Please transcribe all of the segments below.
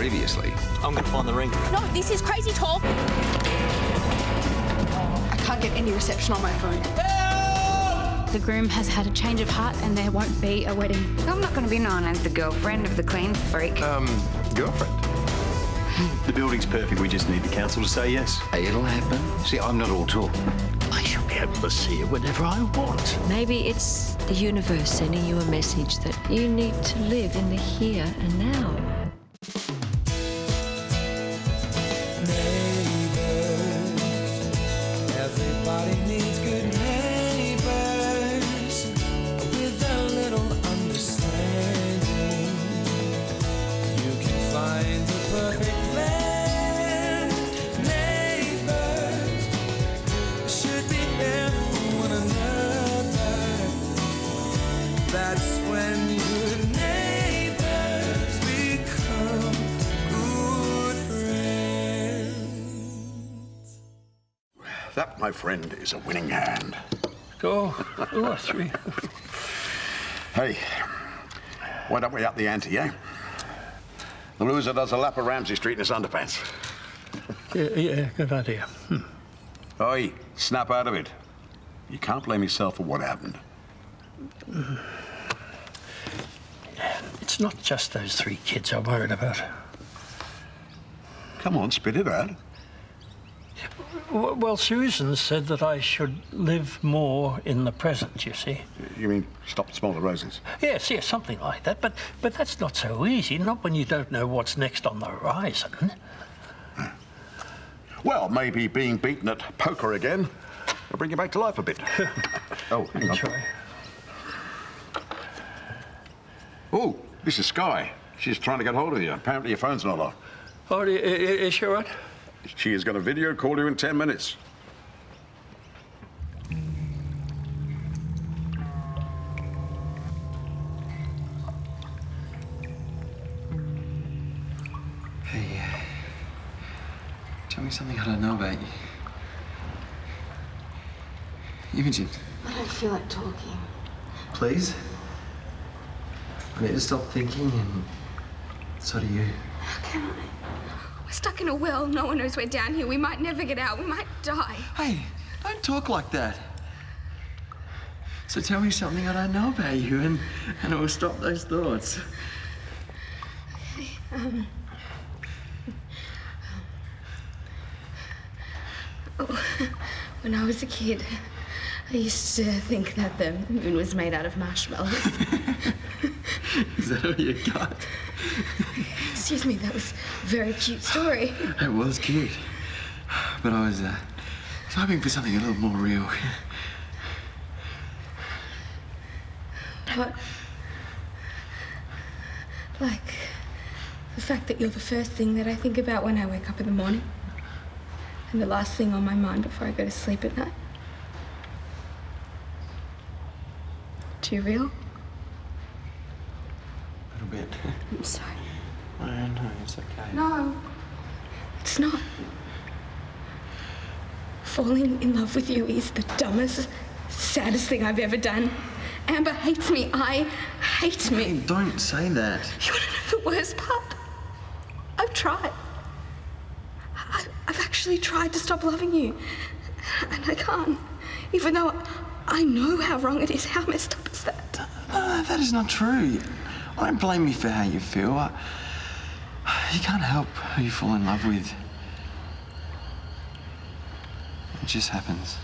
previously. I'm going to find the ring. No, this is crazy talk. I can't get any reception on my phone. The groom has had a change of heart and there won't be a wedding. I'm not going to be known as the girlfriend of the clean freak. Girlfriend? The building's perfect. We just need the council to say yes. Hey, it'll happen. See, I'm not all talk. I should be able to see it whenever I want. Maybe it's the universe sending you a message that you need to live in the here and now. Everybody needs good neighbors with a little understanding. You can find the perfect blend. Neighbors should be there for one another. That's when good neighbors become good friends. That, my friend, is a winning hand. Oh, 3. Hey, why don't we up the ante, eh? The loser does a lap of Ramsey Street in his underpants. Yeah, good idea. Oi, snap out of it. You can't blame yourself for what happened. It's not just those 3 kids I'm worried about. Come on, spit it out. Well, Susan said that I should live more in the present, you see. You mean stop smell the roses? Yes, something like that. But that's not so easy, not when you don't know what's next on the horizon. Well, maybe being beaten at poker again will bring you back to life a bit. Oh, hang on. Sorry. Oh, this is Sky. She's trying to get hold of you. Apparently your phone's not off. Oh, is she all right? She is going to video call you in 10 minutes. Hey, tell me something I don't know about you. Imogen. I don't feel like talking. Please? I need to stop thinking, and so do you. How can I? We're stuck in a well. No one knows we're down here. We might never get out. We might die. Hey, don't talk like that. So tell me something I don't know about you, and it will stop those thoughts. Okay, when I was a kid, I used to think that the moon was made out of marshmallows. Is that all you got? Excuse me, that was a very cute story. It was cute. But I was hoping for something a little more real. What? Like the fact that you're the first thing that I think about when I wake up in the morning. And the last thing on my mind before I go to sleep at night. Too real? A little bit. I'm sorry. No, it's okay. No, it's not. Falling in love with you is the dumbest, saddest thing I've ever done. Amber hates me. I hate me. Hey, don't say that. You want to know the worst part? I've tried. I've actually tried to stop loving you. And I can't. Even though I know how wrong it is. How messed up is that? That is not true. I don't blame you for how you feel. You can't help who you fall in love with. It just happens.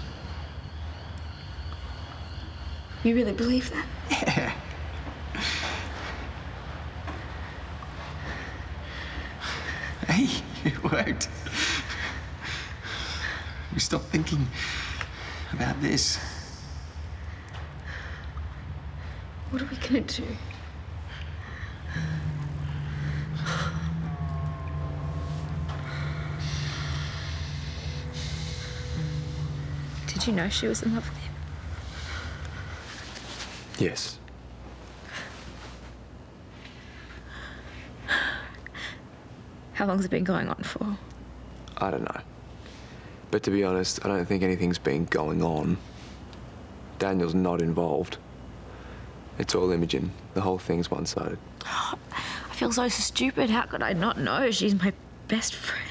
You really believe that? Yeah. Hey, it worked. We stopped thinking about this. What are we gonna do? Did you know she was in love with him? Yes. How long's it been going on for? I don't know. But to be honest, I don't think anything's been going on. Daniel's not involved. It's all Imogen. The whole thing's one-sided. I feel so stupid. How could I not know? She's my best friend.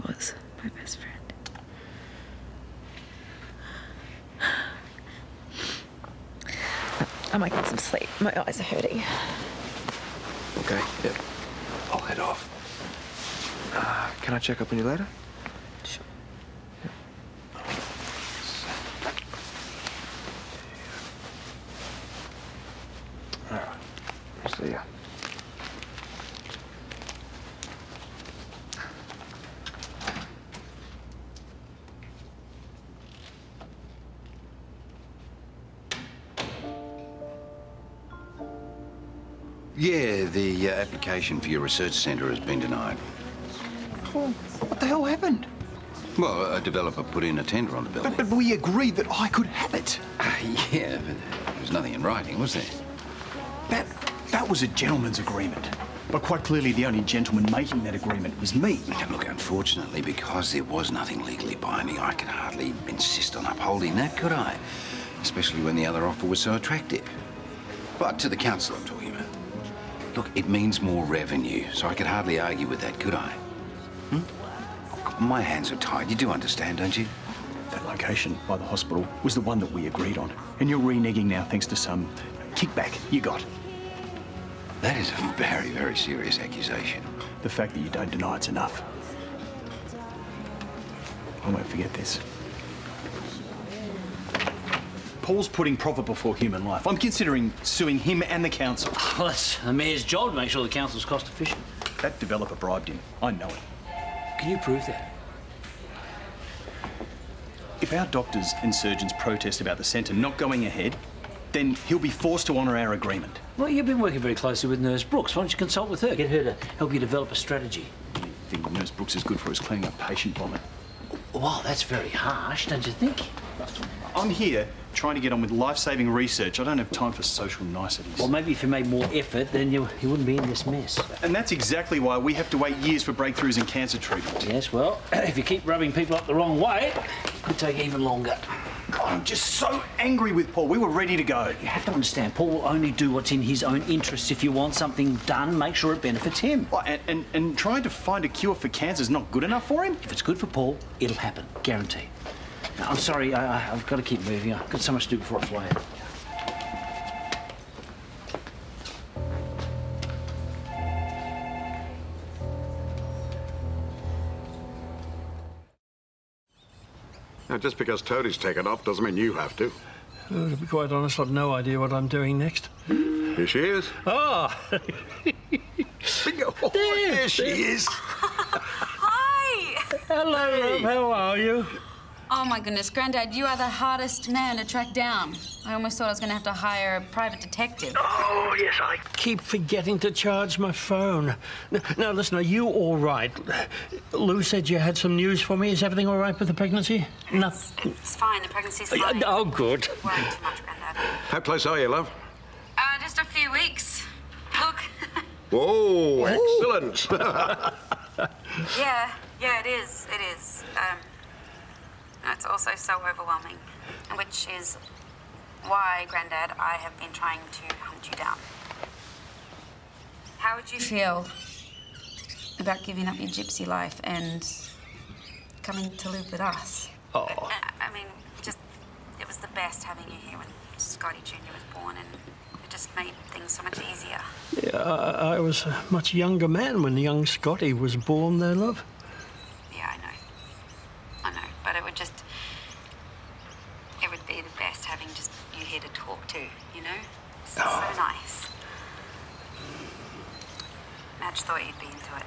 Was my best friend. I might get some sleep. My eyes are hurting. Okay, yep. I'll head off. Can I check up on you later? Sure. All right. See ya. Yeah, the application for your research centre has been denied. Well, what the hell happened? Well, a developer put in a tender on the building. But we agreed that I could have it. Yeah, but there was nothing in writing, was there? That was a gentleman's agreement. But quite clearly, the only gentleman making that agreement was me. And look, unfortunately, because there was nothing legally binding, I could hardly insist on upholding that, could I? Especially when the other offer was so attractive. But to the council I'm talking about. Look, it means more revenue, so I could hardly argue with that, could I? My hands are tied. You do understand, don't you? That location by the hospital was the one that we agreed on. And you're reneging now thanks to some kickback you got. That is a very, very serious accusation. The fact that you don't deny it's enough. I won't forget this. Paul's putting profit before human life. I'm considering suing him and the council. Well, that's the mayor's job to make sure the council's cost efficient. That developer bribed him. I know it. Can you prove that? If our doctors and surgeons protest about the centre not going ahead, then he'll be forced to honour our agreement. Well, you've been working very closely with Nurse Brooks. Why don't you consult with her? Get her to help you develop a strategy. I think Nurse Brooks is good for us cleaning up patient vomit. Well, that's very harsh, don't you think? I'm here trying to get on with life-saving research. I don't have time for social niceties. Well, maybe if you made more effort, then you wouldn't be in this mess. And that's exactly why we have to wait years for breakthroughs in cancer treatment. Yes, well, if you keep rubbing people up the wrong way, it could take even longer. God, I'm just so angry with Paul. We were ready to go. You have to understand, Paul will only do what's in his own interests. If you want something done, make sure it benefits him. Well, and trying to find a cure for cancer is not good enough for him? If it's good for Paul, it'll happen. Guaranteed. Now, I'm sorry, I've got to keep moving. I've got so much to do before I fly out. Now, just because Toadie's taken off doesn't mean you have to. To be quite honest, I've no idea what I'm doing next. Here she is. Ah! Oh, there she is. Hi! Hello, Rob. How are you? Oh my goodness, Grandad, you are the hardest man to track down. I almost thought I was going to have to hire a private detective. Oh, yes, I keep forgetting to charge my phone. Now, listen, are you all right? Lou said you had some news for me. Is everything all right with the pregnancy? It's fine. The pregnancy's fine. Oh, good. Don't worry too much, Grandad. How close are you, love? Just a few weeks. Look. Whoa, excellent. Yeah, it is. It is. It's also so overwhelming, which is why, Grandad, I have been trying to hunt you down. How would you feel about giving up your gypsy life and coming to live with us? Oh. I mean, it was the best having you here when Scotty Jr. was born, and it just made things so much easier. Yeah, I was a much younger man when young Scotty was born there, love. Yeah, I know, but it would be the best having just you here to talk to, you know? So nice. Madge thought you'd be into it.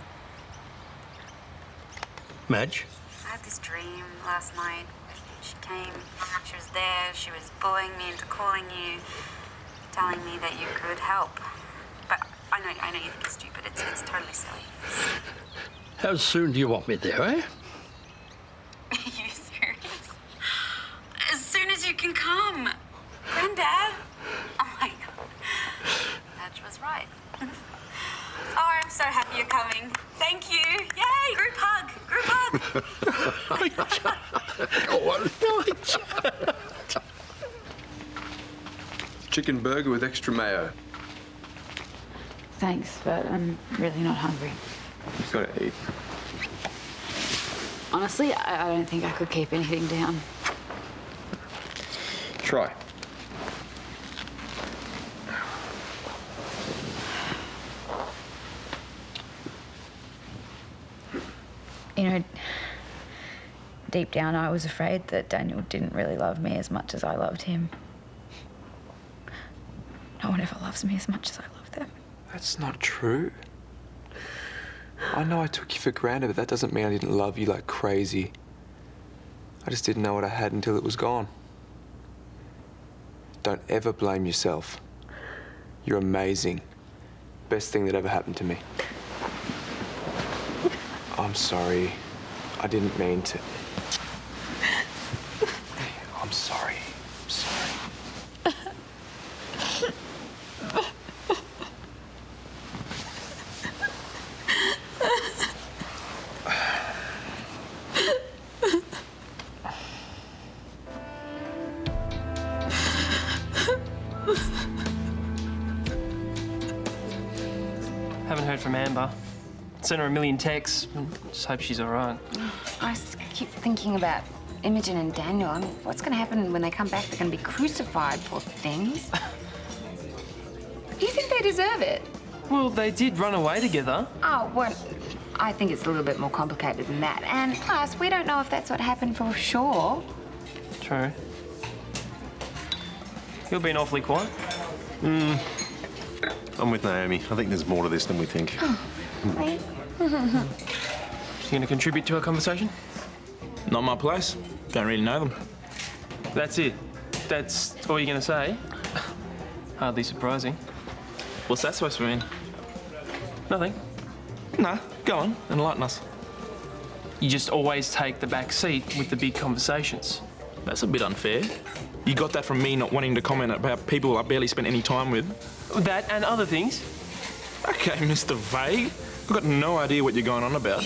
Madge? I had this dream last night. She came, she was there, she was bullying me into calling you, telling me that you could help. But I know you think it's stupid. It's totally silly. How soon do you want me there, eh? Are you serious? As soon as you can come. Granddad? Oh my God. Madge was right. Oh, I'm so happy you're coming. Thank you. Yay! Group hug. Group hug. Go on. Chicken burger with extra mayo. Thanks, but I'm really not hungry. You've got to eat. Honestly, I don't think I could keep anything down. Try. You know, deep down I was afraid that Daniel didn't really love me as much as I loved him. No one ever loves me as much as I love them. That's not true. I know I took you for granted, but that doesn't mean I didn't love you like crazy. I just didn't know what I had until it was gone. Don't ever blame yourself. You're amazing. Best thing that ever happened to me. I'm sorry. I didn't mean to. I'm sorry. I'm sorry. Haven't heard from Amber. Sent her a million texts. Just hope she's all right. I just keep thinking about Imogen and Daniel. I mean, what's going to happen when they come back? They're going to be crucified for things. Do you think they deserve it? Well, they did run away together. Oh, well, I think it's a little bit more complicated than that. And plus, we don't know if that's what happened for sure. True. You're being awfully quiet. I'm with Naomi. I think there's more to this than we think. You going to contribute to our conversation? Not my place. Don't really know them. That's it. That's all you're going to say? Hardly surprising. What's that supposed to mean? Nothing. Nah, go on, enlighten us. You just always take the back seat with the big conversations. That's a bit unfair. You got that from me not wanting to comment about people I barely spent any time with. That and other things. Okay, Mr. Vague. I've got no idea what you're going on about.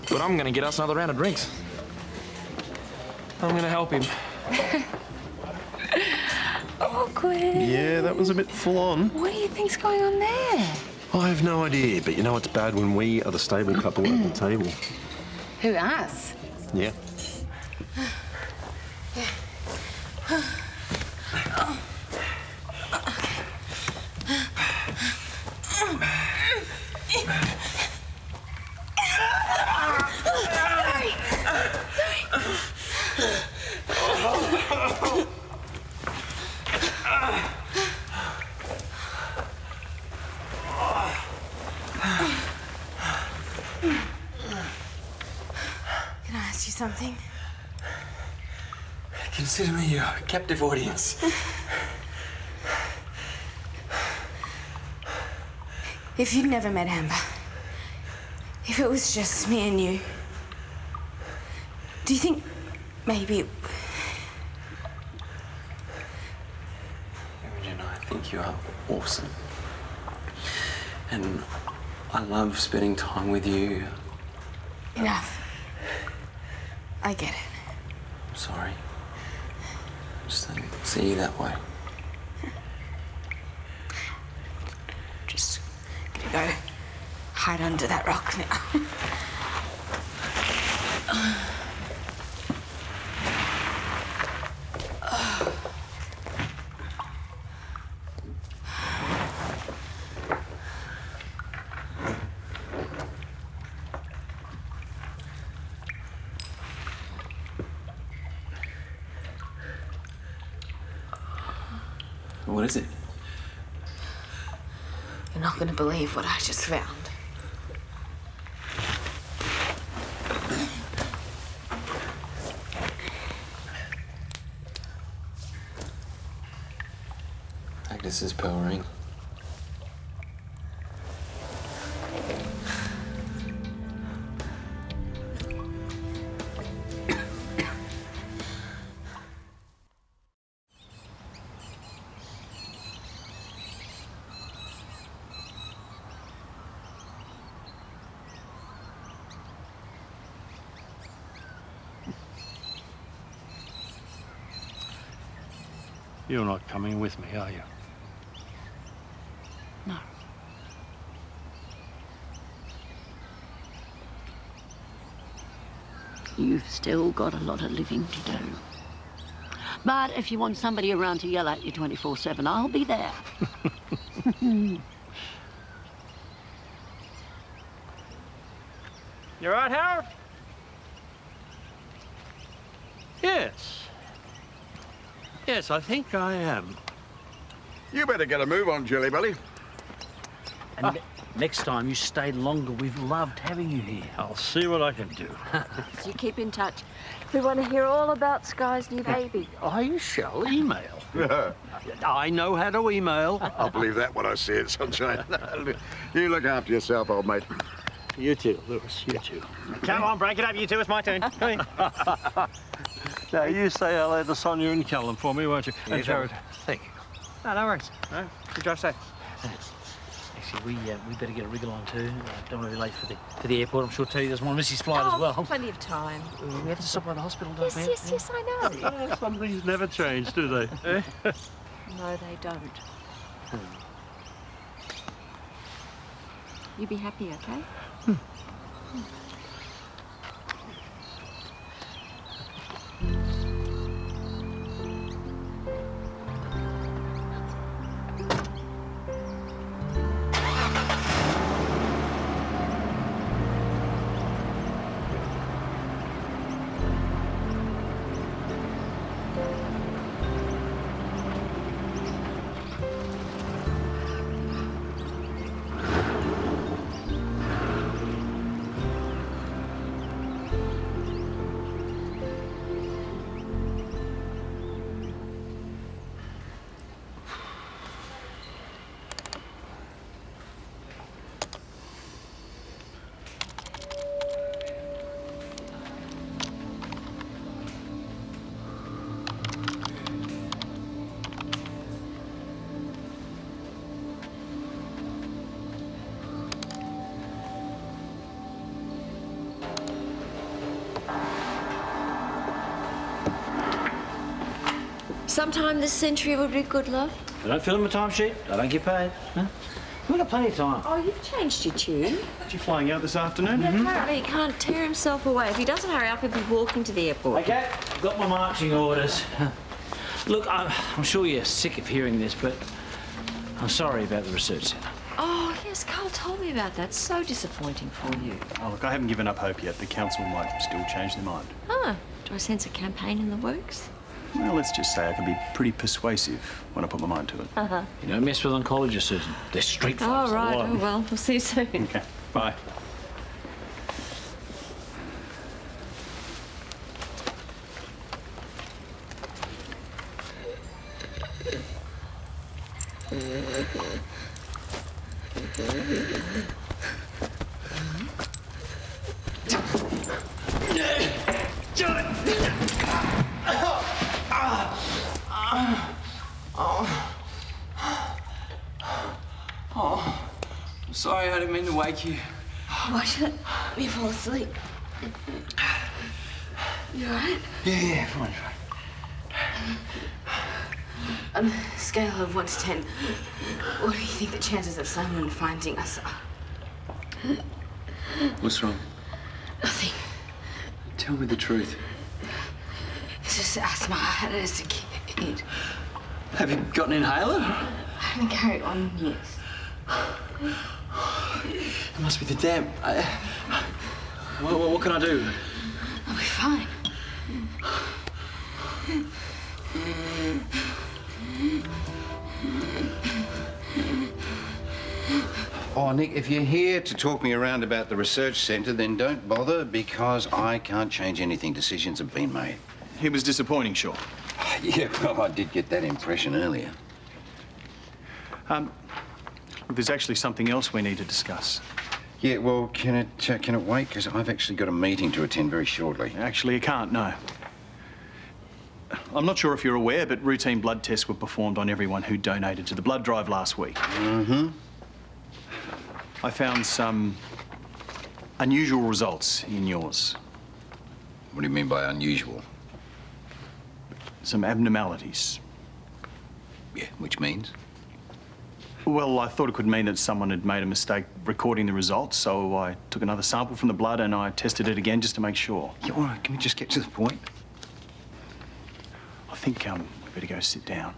But I'm going to get us another round of drinks. I'm going to help him. Awkward. Yeah, that was a bit full on. What do you think's going on there? I have no idea, but you know it's bad when we are the stable couple at the table. Who, us? Yeah. Can I ask you something? Consider me your captive audience. If you'd never met Amber, if it was just me and you, do you think maybe... Imogen, I think you are awesome. And I love spending time with you. Enough. I get it. I'm sorry. I just don't see you that way. Just gonna go hide under that rock now. What is it? You're not gonna believe what I just found. Agnes's pearl ring. You're not coming with me, are you? No. You've still got a lot of living to do. But if you want somebody around to yell at you 24/7, I'll be there. You all right, Harold? Yes. Yes, I think I am. You better get a move on, Jelly Belly. And next time you stay longer. We've loved having you here. I'll see what I can do. So you keep in touch. We want to hear all about Sky's new baby. I shall email. I know how to email. I'll believe that when I see it, sunshine. You look after yourself, old mate. You too, Lewis. You too. Come on, break it up, you two. It's my turn. Come in. Now, you say hello to Sonia and Callum for me, won't you? Yeah, And Jared, thank you. No, no worries. No, good drive safe. Actually, we better get a wriggle on too. Don't want to be late for the airport. I'm sure Teddy doesn't want to miss his flight as well. Plenty of time. We have to stop by the hospital, don't we? Yes, I know. Some things never change, do they? No, they don't. You be happy, okay? Sometime this century would be good, love. I don't fill in my timesheet. I don't get paid. Huh? We've got plenty of time. Oh, you've changed your tune. You flying out this afternoon? Yeah, apparently he can't tear himself away. If he doesn't hurry up, he'll be walking to the airport. Okay, got my marching orders. Look, I'm sure you're sick of hearing this, but I'm sorry about the research centre. Oh, yes, Carl told me about that. So disappointing for you. Oh, look, I haven't given up hope yet. The council might still change their mind. Huh. Do I sense a campaign in the works? Well, let's just say I can be pretty persuasive when I put my mind to it. Uh-huh. You don't mess with oncologists, Susan. They're street fighters. Oh, right. Oh, well, we'll see you soon. Okay, bye. Sorry, I didn't mean to wake you. Why should we fall asleep? You all right? Yeah, fine. On a scale of 1 to 10, what do you think the chances of someone finding us are? What's wrong? Nothing. Tell me the truth. It's just asthma. I had it as a kid. Have you got an inhaler? I haven't carried on yet. It must be the damp. What can I do? I'll be fine. Oh, Nick, if you're here to talk me around about the research centre, then don't bother, because I can't change anything. Decisions have been made. He was disappointing, sure. Yeah, well, I did get that impression earlier. There's actually something else we need to discuss. Yeah, well, can it wait? Because I've actually got a meeting to attend very shortly. Actually, it can't, no. I'm not sure if you're aware, but routine blood tests were performed on everyone who donated to the blood drive last week. Mm-hmm. I found some unusual results in yours. What do you mean by unusual? Some abnormalities. Yeah, which means? Well, I thought it could mean that someone had made a mistake recording the results, so I took another sample from the blood and I tested it again just to make sure. Yeah, all right, can we just get to the point? I think we better go sit down.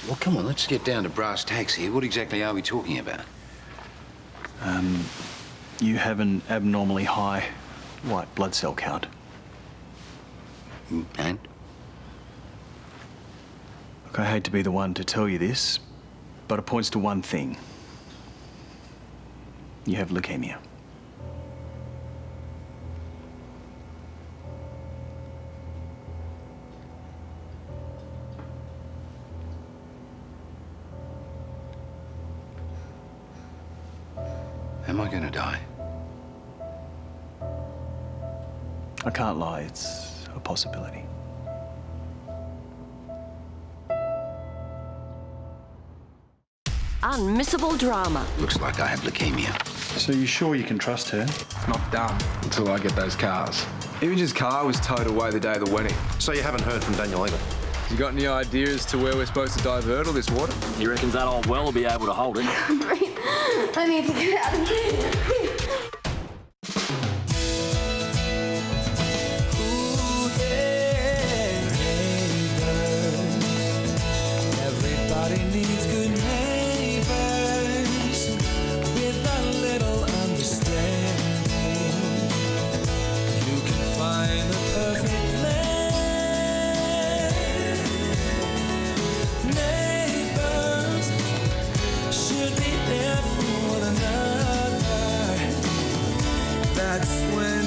Well, come on, let's get down to brass tacks here. What exactly are we talking about? You have an abnormally high white blood cell count. And? Look, I hate to be the one to tell you this, but it points to one thing. You have leukemia. Am I going to die? I can't lie, it's a possibility. Unmissable drama. Looks like I have leukemia. So you sure you can trust her? Not done until I get those cars. Imogen's car was towed away the day of the wedding. So you haven't heard from Daniel either? You got any idea as to where we're supposed to divert all this water? He reckons that old well will be able to hold it. I need to get out of here. Everybody needs good neighbors with a little understanding. You can find the perfect blend. Neighbors should be there for one another. That's when